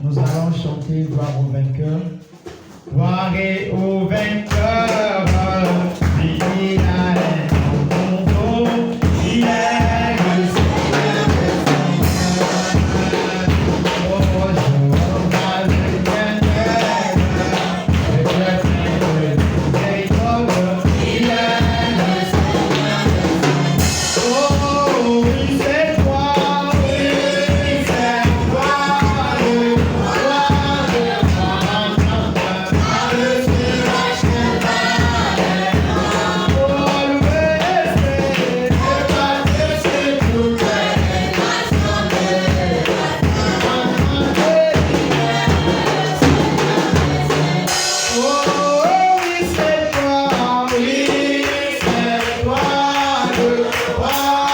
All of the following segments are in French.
Nous allons chanter gloire au vainqueur. Gloire au vainqueur. Il a un nom, il est le Seigneur des Seigneurs. Oh, Jéhovah le vainqueur. Le vainqueur, il est le Seigneur des Seigneurs. Oh, oui, c'est toi, oui, c'est toi, le roi de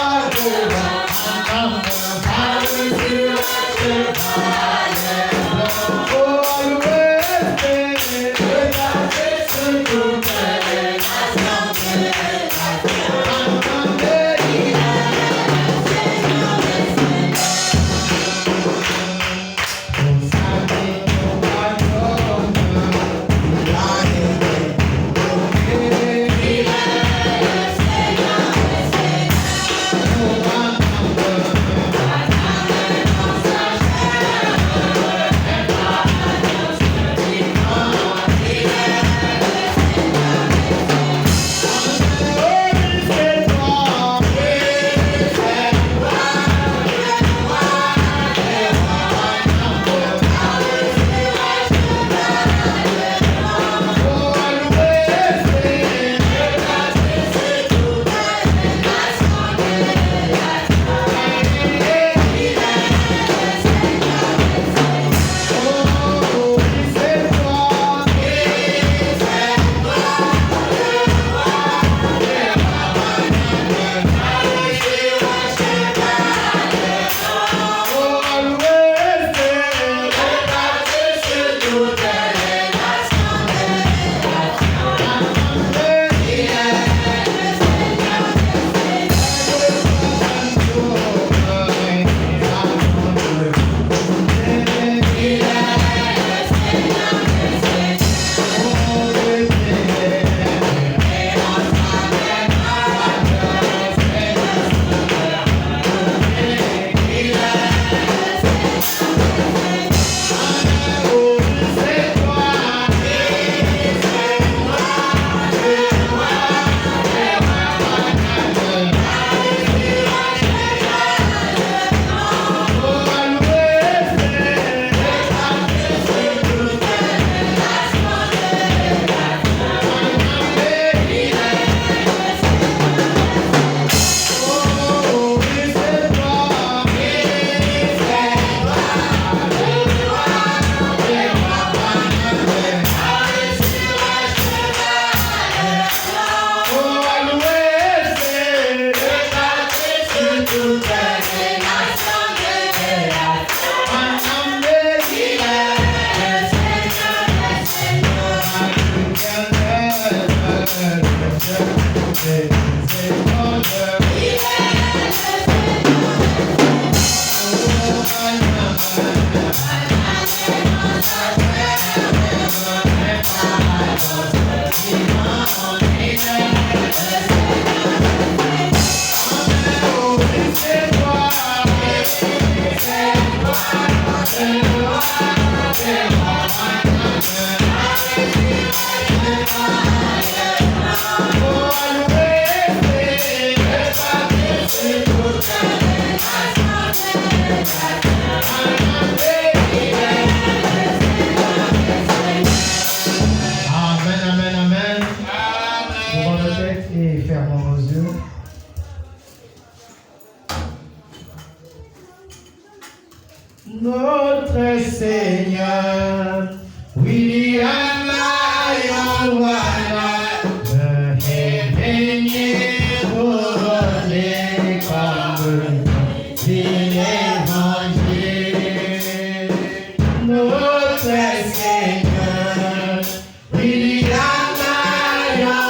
Notre Seigneur, William Mayowana, est baigné couronné comme dit l'Évangile. Notre Seigneur, William Mayowana,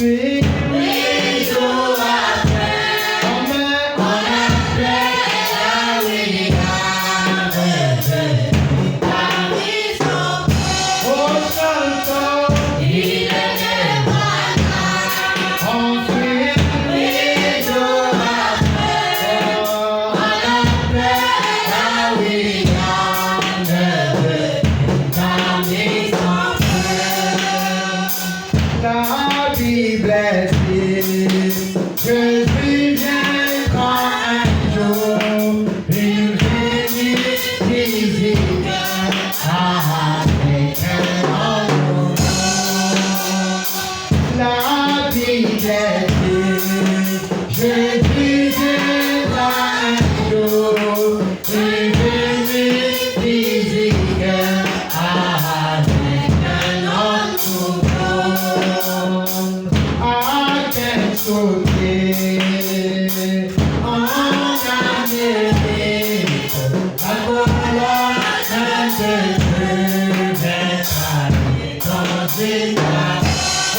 Ensuite, Oui, jour après, on met on appelle la William. Parmi son au chanson. il était malade. Ensuite, Oui, jour après, on appelle la William. Parmi son la Bible dit, Jésus viendra un jour, une visite physique avec un amour. La Bible dit, Jésus viendra un jour, une visite physique avec un amour. À quel côté on a mérité la colonne de Dieu viendra dans une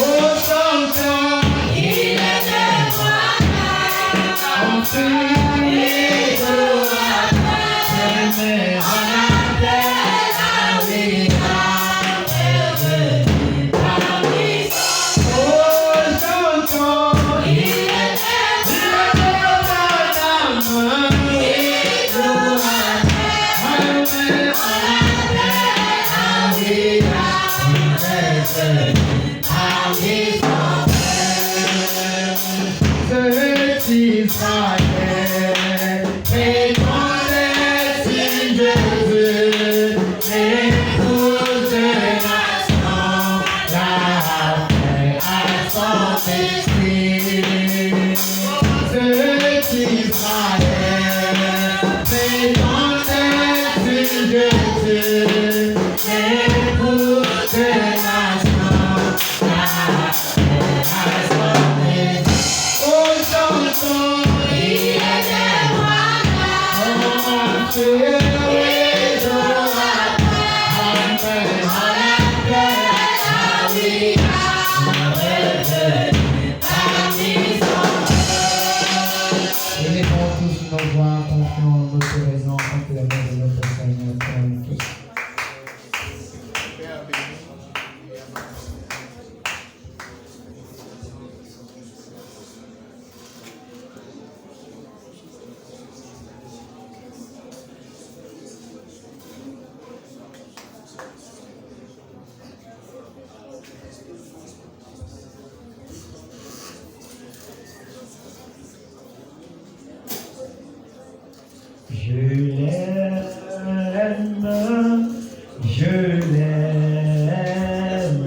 au chantant, il était malade. ensuite, Jour après, mais on appelle la William. Parmi son au chantant, il était jour après, Israël, répondait si Jésus, l'épouse de nation, la paix à son esprit. Cet Israël, répondait si Jésus, l'épouse de nation, la paix à son esprit. Oh, chanson, il était malade. oh, Dieu, Jour après, Amen. on appelle la William. Parmi son Élevons tous nos voix, confions notre raison entre les mains de notre Seigneur. Prions tous. Je l'aime,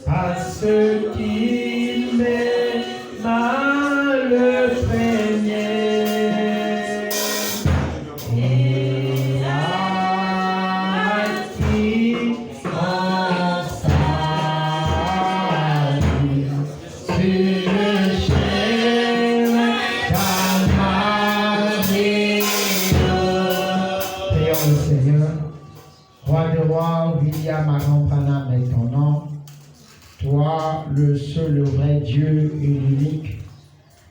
parce qu'il m'aima le premier. Et a acquis mon salut sur le chemin d'Amarillo. Prions le Seigneur. Roi des rois, William Aramprana est ton nom. Toi, le seul, le vrai Dieu et l'unique,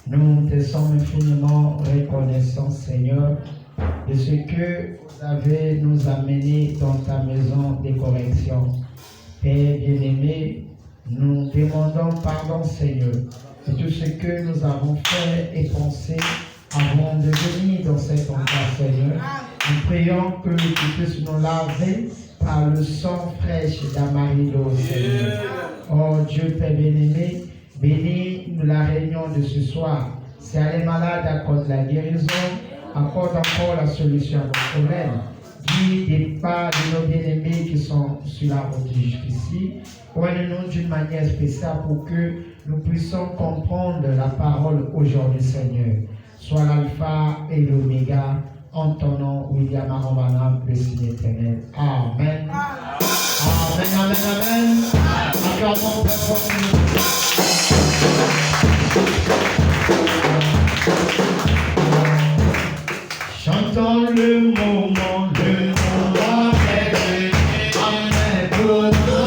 nous te sommes infiniment reconnaissants, Seigneur, de ce que vous avez nous amené dans ta maison de correction. Père bien-aimé, nous demandons pardon, Seigneur, de tout ce que nous avons fait et pensé avant de venir dans cet endroit, Seigneur. Nous prions que tu puisses nous laver par le sang fraîche d'Amarillo, Seigneur. Oh Dieu, Père bien-aimé, bénis la réunion de ce soir. Si elle est malade, accorde la guérison, accorde encore la solution à nos problèmes. Guide les pas de nos bien-aimés qui sont sur la route jusqu'ici. Prenez-nous d'une manière spéciale pour que nous puissions comprendre la parole aujourd'hui, Seigneur. Sois l'alpha et l'oméga, en ton nom, William Arambana, le signe éternel. Amen. Amen, amen, amen. Acclamons chantons le moment est venu. Amen. Pour nous,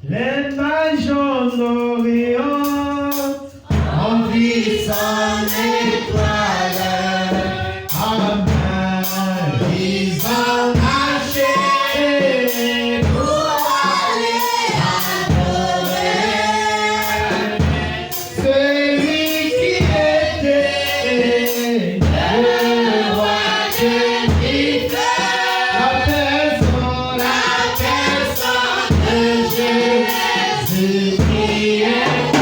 Les mages d'Orient envie son étoile. Amen. Ils ont marché pour aller adorer celui qui était le roi Jésus. La personne de Jésus qui est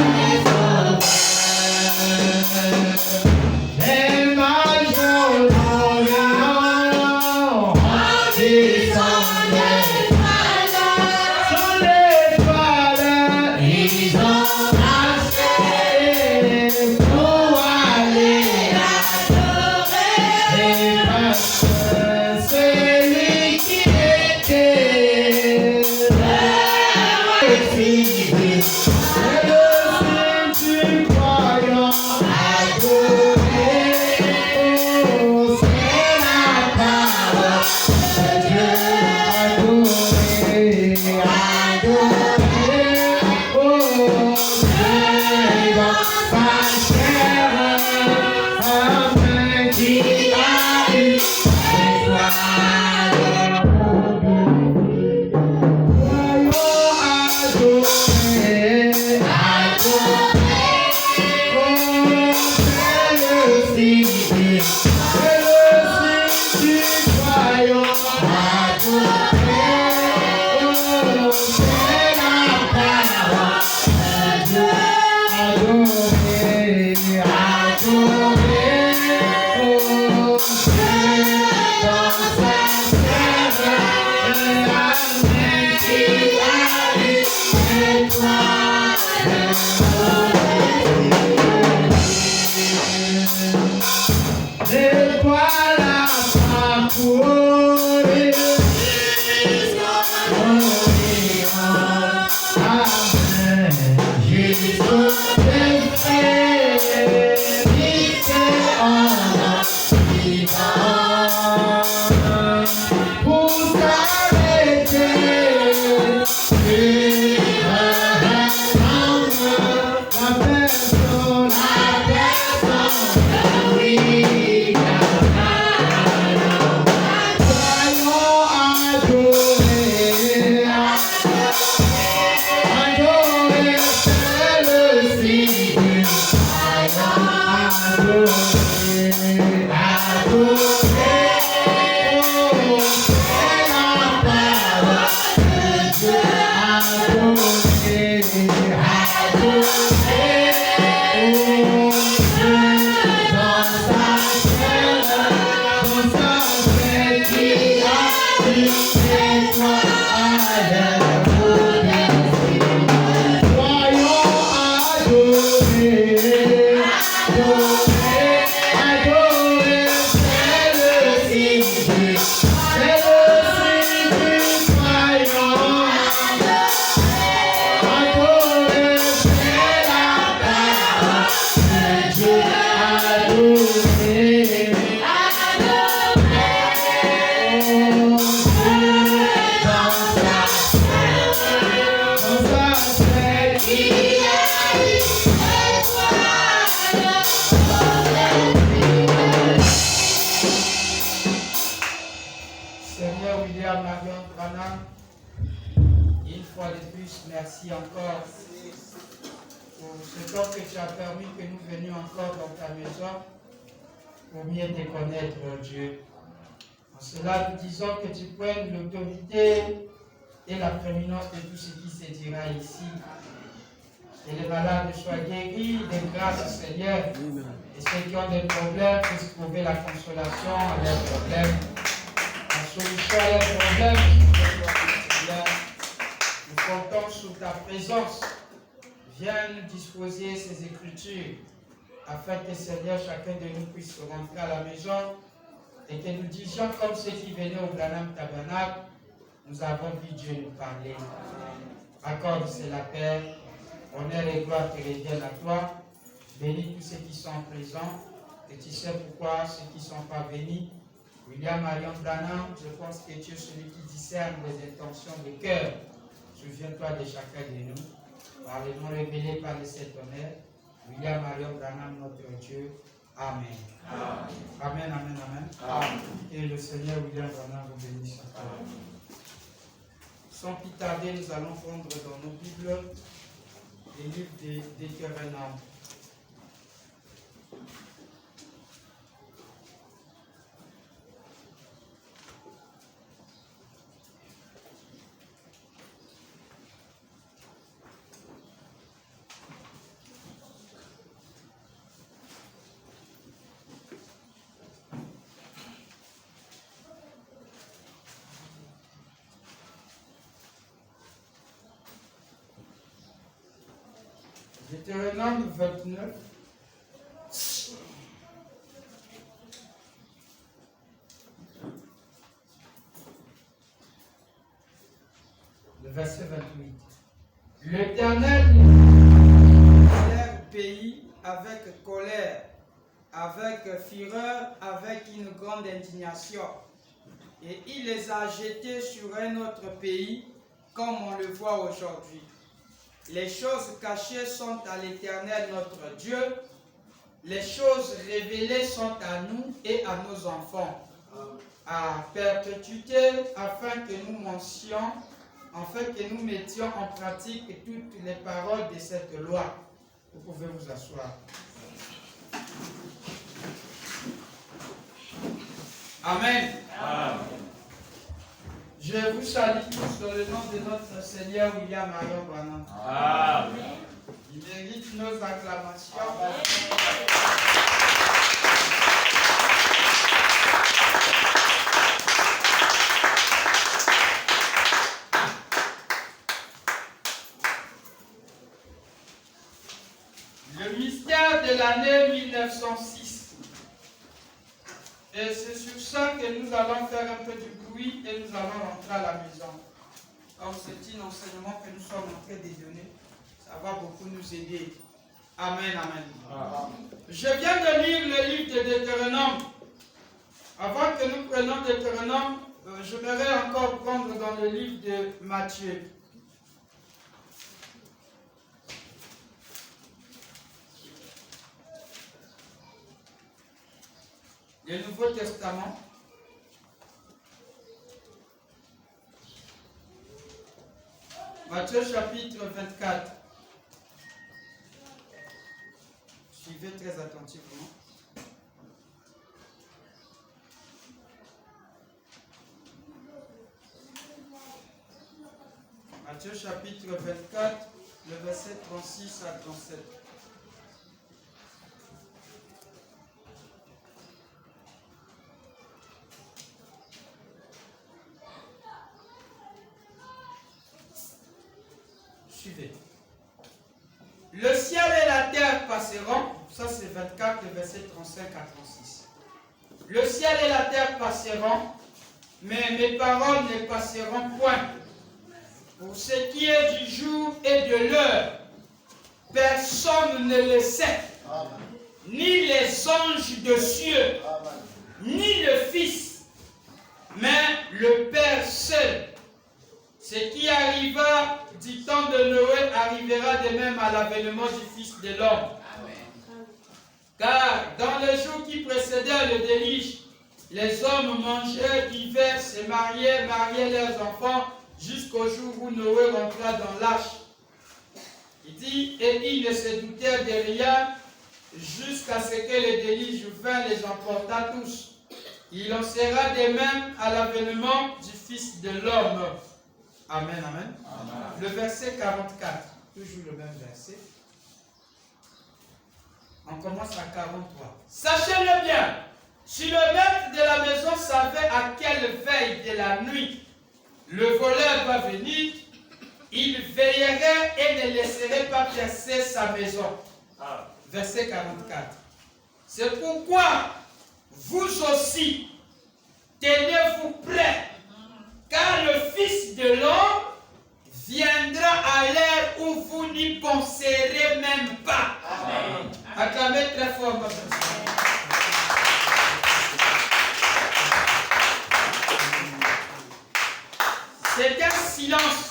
merci encore pour ce temps que tu as permis que nous venions encore dans ta maison pour mieux te connaître, oh Dieu. En cela, nous disons que tu prennes l'autorité et la prééminence de tout ce qui se dira ici. Que les malades soient guéris, des grâces, Seigneur. Et ceux qui ont des problèmes puissent trouver la consolation à leurs problèmes, la solution à leurs problèmes. Seigneur, nous comptons sur ta présence. Viens nous disposer ces écritures afin que, Seigneur, chacun de nous puisse rentrer à la maison et que nous disions comme ceux qui venaient au Branham Tabernacle, nous avons vu Dieu nous parler. Accorde cela, Père. Honneur et gloire te reviennent à toi. Bénis tous ceux qui sont présents. Et tu sais pourquoi ceux qui ne sont pas bénis. William Marion Branham, je pense que tu es celui qui discerne les intentions du cœur. Souviens-toi de chacun de nous. Par le nom révélé par le Saint-Honneur. William Marion Branham, notre Dieu. Amen. Amen, amen, amen. Amen. Et le Seigneur William Branham vous bénisse. Sans plus tarder, nous allons prendre dans nos Bibles les livres des Deutéronome. Deutéronome 29. Le verset 28. L'Éternel leur pays avec colère, avec fureur, avec une grande indignation. Et il les a jetés sur un autre pays, comme on le voit aujourd'hui. Les choses cachées sont à l'Éternel notre Dieu. Les choses révélées sont à nous et à nos enfants. À perpétuité, afin que nous mentions, afin que nous mettions en pratique toutes les paroles de cette loi. Vous pouvez vous asseoir. Amen. Amen. Je vous salue tous dans le nom de notre Seigneur William Marion Branham. Amen. Il mérite nos acclamations. Le mystère de l'année 1906. Et c'est sur ça que nous allons faire un peu du bruit et nous allons rentrer à la maison. Comme c'est un enseignement que nous sommes en train de donner, ça va beaucoup nous aider. Amen, amen. Amen. Je viens de lire le livre de Deutéronome. Avant que nous prenions Deutéronome, j'aimerais encore prendre dans le livre de Matthieu. Le Nouveau Testament. Matthieu chapitre 24. Suivez très attentivement. Matthieu chapitre 24, le verset 36 à 37. Suivez. Le ciel et la terre passeront, ça c'est 24, le verset 35 à 36. Le ciel et la terre passeront, mais mes paroles ne passeront point. Pour ce qui est du jour et de l'heure, personne ne le sait, ni les anges de cieux, ni le Fils, mais le Père seul. Ce qui arriva du temps de Noé arrivera de même à l'avènement du Fils de l'homme. Car dans les jours qui précédaient le déluge, les hommes mangeaient, vivaient, se mariaient leurs enfants, jusqu'au jour où Noé rentra dans l'arche. Il dit, et ils ne se doutèrent de rien jusqu'à ce que le déluge vint les emporta tous. Il en sera de même à l'avènement du Fils de l'homme. Amen, amen. Amen. Le verset 44, toujours le même verset. On commence à 43. Sachez-le bien, si le maître de la maison savait à quelle veille de la nuit le voleur va venir, il veillerait et ne laisserait pas percer sa maison. Verset 44. C'est pourquoi vous aussi, tenez-vous prêts, car le Fils de l'homme viendra à l'heure où vous n'y penserez même pas. Amen. Acclamez très fort, ma frère. C'est un silence.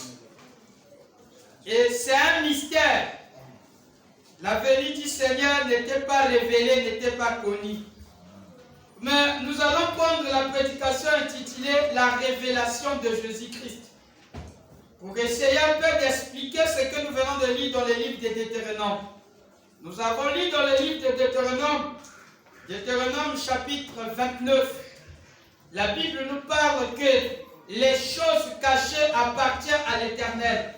Et c'est un mystère. La venue du Seigneur n'était pas révélée, n'était pas connue. Mais nous allons prendre la prédication intitulée « La révélation de Jésus-Christ » pour essayer un peu d'expliquer ce que nous venons de lire dans le livre de Deutéronome. Nous avons lu dans le livre de Deutéronome, Deutéronome chapitre 29. La Bible nous parle que les choses cachées appartiennent à l'Éternel.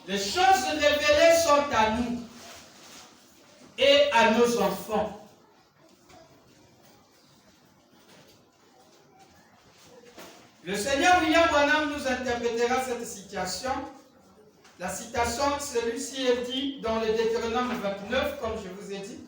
Les choses révélées sont à nous et à nos enfants. Le Seigneur William Branham nous interprétera cette situation. La citation, celui-ci est dit dans le Deutéronome 29, comme je vous ai dit.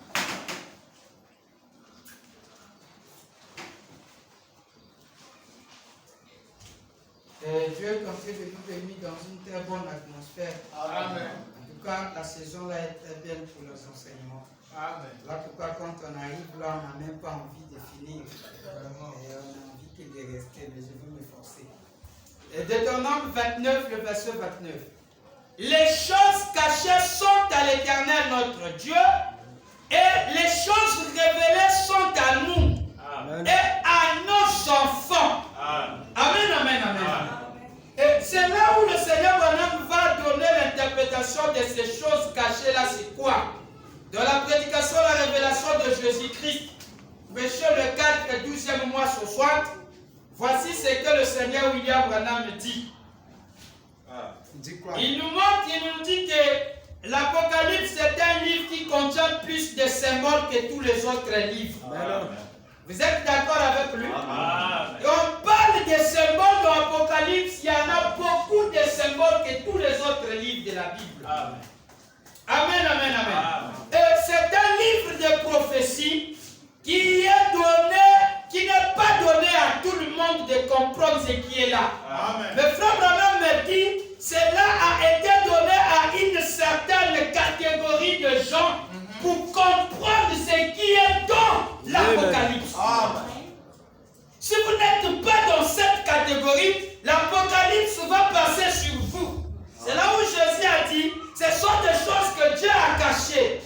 Et Dieu est en train de nous bénir dans une très bonne atmosphère. Amen. En tout cas, la saison là est très bien pour les enseignements. Amen. Là, pourquoi quand on arrive là, on n'a même pas envie de finir. Vraiment. Et on a envie que de rester, mais je veux m'efforcer. Et Deutéronome 29, le verset 29. Les choses cachées sont à l'Éternel notre Dieu, et les choses révélées sont à nous. Amen. Et à nos enfants. Amen, amen, amen. Amen. Et c'est là où le Seigneur va donner l'interprétation de ces choses cachées là, c'est quoi? Dans la prédication, la révélation de Jésus-Christ, prêché le 4 et 12e mois sur 60, voici ce que le Seigneur William Branham dit. Il nous dit que l'Apocalypse est un livre qui contient plus de symboles que tous les autres livres. Amen. Vous êtes d'accord avec lui? Amen. Et on parle des symboles dans l'Apocalypse, il y en a beaucoup de symboles que tous les autres livres de la Bible. Amen, amen, amen. Amen. Et c'est un livre de prophétie qui est donné, qui n'est pas donné à tout le monde de comprendre ce qui est là. Amen. Mais Frère Branham me dit, cela a été donné à une certaine catégorie de gens pour comprendre ce qui est dans l'Apocalypse. Si vous n'êtes pas dans cette catégorie, l'Apocalypse va passer sur vous. C'est là où Jésus a dit, ce sont des choses que Dieu a cachées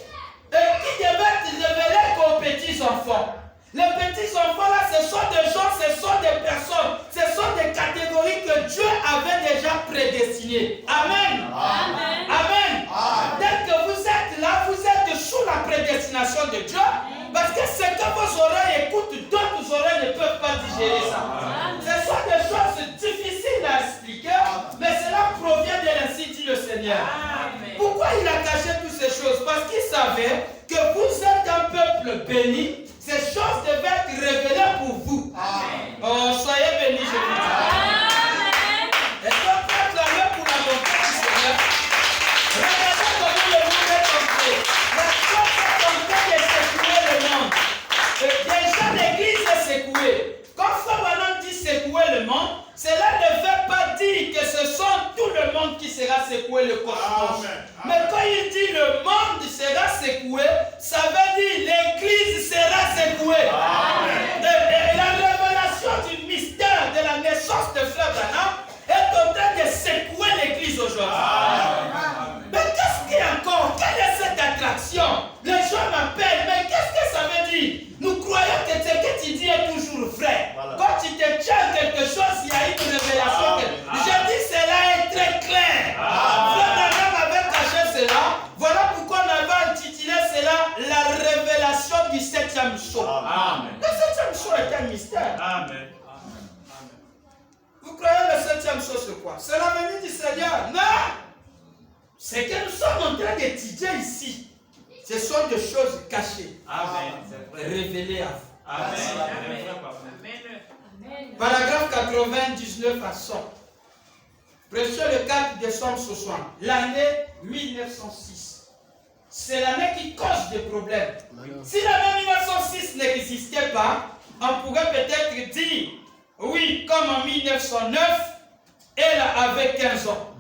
et qui devaient être révélées qu'aux petits enfants. Les petits enfants là, ce sont des gens, ce sont des personnes, ce sont des catégories que Dieu avait déjà prédestinées. Amen. Amen. Amen. Amen. Dès que vous êtes là, vous êtes sous la prédestination de Dieu, parce que ce que vos oreilles écoutent, d'autres oreilles ne peuvent pas digérer ça. Amen. Ce sont des choses difficiles à expliquer, mais cela provient de l'ainsi dit le Seigneur. Amen. Pourquoi il a caché toutes ces choses? Parce qu'il savait que vous êtes un peuple béni. Ces choses devaient être révélées pour vous. Amen. Oh, soyez bénis, je vous dis. Amen. Et donc, acclamer pour la bonté du Seigneur. Regardez comment le monde est entré. La chose est en train de secouer le monde. Et déjà, l'église est secouée. Quand Frère Branham dit secouer le monde, cela ne veut pas dire que ce sont tout le monde qui sera secoué, le cosmos. Amen. Mais quand il dit le monde sera secoué, ça veut dire l'église sera septième saut. Amen. Le septième saut est un mystère. Amen. Vous croyez le septième saut c'est quoi? C'est la venue du Seigneur. Non! Ce que nous sommes en train d'étudier ici, ce sont des choses cachées. Amen. Révélées à vous. Amen. Paragraphe 99 à 100. Prêchez le 4 décembre ce soir. L'année 1906. C'est l'année qui cause des problèmes. Si l'année 1906 n'existait pas, on pourrait peut-être dire, oui, comme en 1909, elle avait 15 ans.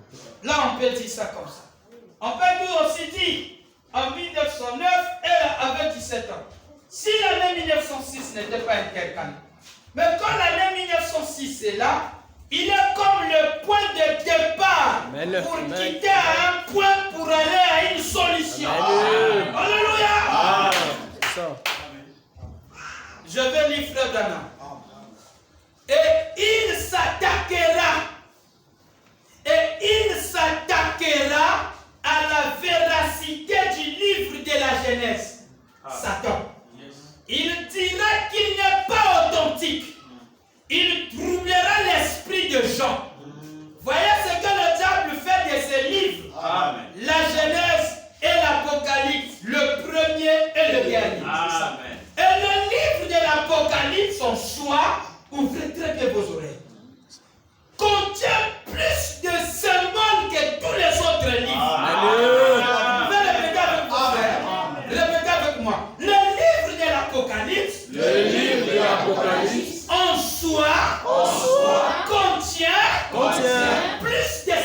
Là, on peut dire ça comme ça. On peut aussi dire, en 1909, elle avait 17 ans. Si l'année 1906 n'était pas intercalée. Mais quand l'année 1906 est là, il est comme le point de départ pour quitter à un point pour aller à une solution. Alléluia. Je vais lire Frère Branham. Et il s'attaquera à la véracité du livre de la Genèse. Satan. Il dira qu'il n'est pas authentique. Il troublera l'esprit de Jean. Voyez ce que le diable fait de ces livres. Amen. La Genèse et l'Apocalypse, le premier et le dernier. Amen. Et le livre de l'Apocalypse en soi, ouvrez très bien vos oreilles, contient plus de symboles que tous les autres livres. Amen. Mais répétez avec moi, frère. Répétez avec moi. Le livre de l'Apocalypse, en soi, contient plus de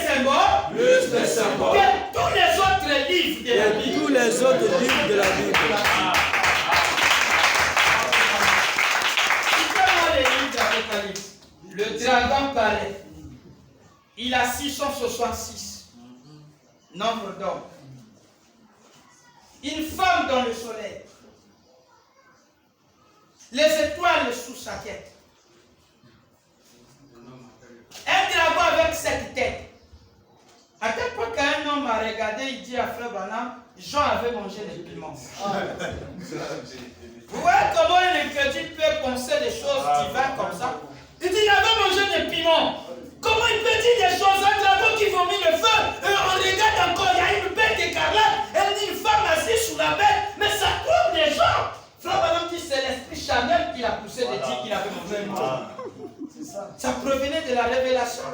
symboles que tous les autres livres de la Bible. Tous les autres livres de la Bible. Citez-moi les livres d'Apocalypse. Le dragon parlait. Il a 666 nombre d'hommes. Une femme dans le soleil. Les étoiles sous sa tête. Un dragon avec 7 têtes. À tel point qu'un homme a regardé, il dit à Frère Branham, Jean avait mangé des piments. Vous voyez comment un incrédule peut penser des choses divines comme ça? Il dit, il avait mangé des piments. Comment il peut dire des choses? Un dragon qui vomit le feu. Et on regarde encore, il y a une bête écarlate. Elle dit une femme assise sous la bête. Mais ça trouble les gens. Frère Branham dit, c'est l'esprit charnel qui l'a poussé de dire qu'il avait mangé un piment. Ça provenait de la révélation.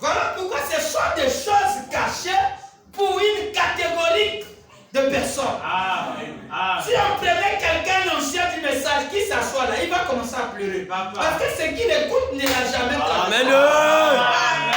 Voilà pourquoi ce sont des choses cachées pour une catégorie de personnes. Si on prenait quelqu'un ancien du message qui s'assoit là, il va commencer à pleurer. Parce que ce qu'il écoute ne l'a jamais travaillé. Amen.